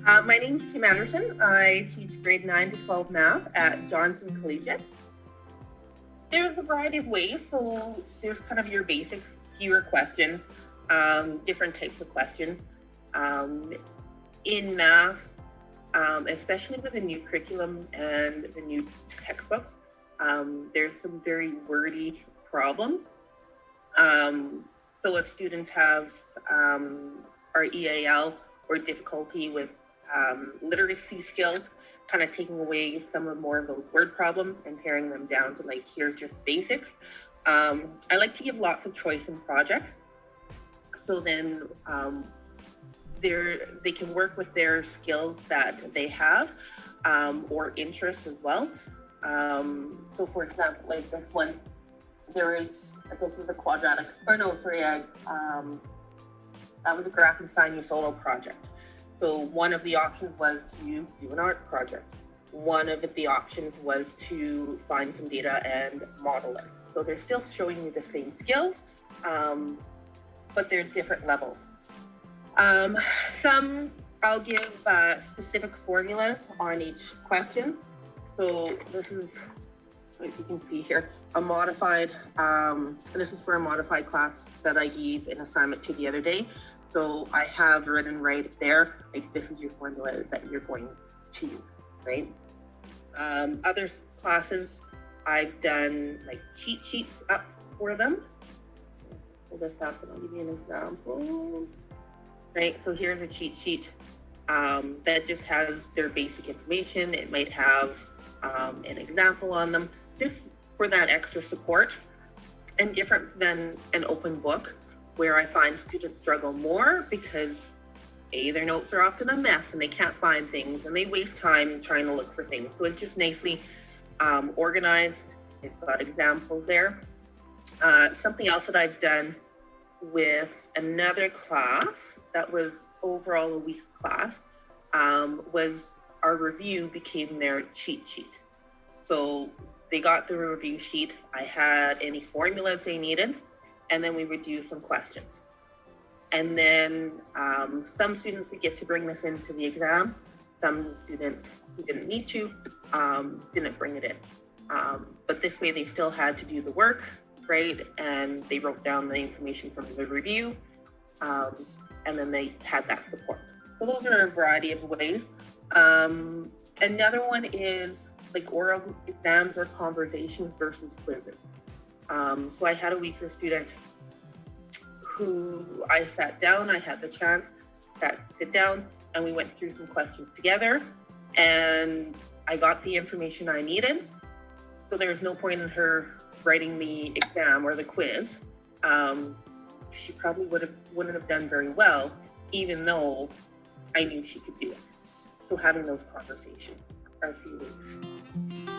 My name is Kim Anderson. I teach grade 9 to 12 math at Johnson Collegiate. There's a variety of ways. So there's kind of your basic fewer questions, different types of questions. In math, especially with the new curriculum and the new textbooks, there's some very wordy problems. So if students have our EAL or difficulty with literacy skills, kind of taking away some of more of those word problems and paring them down to like, here's just basics. I like to give lots of choice in projects. So then they can work with their skills that they have or interests as well. So for example, like this one, this is a quadratic, or no, sorry, that was a graph and sinusoidal project. So one of the options was to do an art project. One of the options was to find some data and model it. So they're still showing you the same skills, but they're different levels. Some I'll give specific formulas on each question. So this is, as you can see here, a modified, this is for a modified class that I gave an assignment to the other day. So I have written right there, like this is your formula that you're going to use, right? Other classes, I've done like cheat sheets up for them. Pull this up and I'll give you an example. Right, so here's a cheat sheet that just has their basic information. It might have an example on them, just for that extra support, and different than an open book where I find students struggle more because their notes are often a mess and they can't find things and they waste time trying to look for things. So it's just nicely organized. It's got examples there. Something else that I've done with another class that was overall a weak class was our review became their cheat sheet. So they got the review sheet. I had any formulas they needed, and then we would do some questions. And then some students would get to bring this into the exam. Some students who didn't need to didn't bring it in. But this way they still had to do the work, right? And they wrote down the information from the review, and then they had that support. So those are a variety of ways. Another one is like oral exams or conversations versus quizzes. So I had a weaker student who I sat down, I had the chance to sit down, and we went through some questions together, and I got the information I needed. So there was no point in her writing the exam or the quiz. She probably wouldn't have done very well, even though I knew she could do it. So having those conversations are a few ways.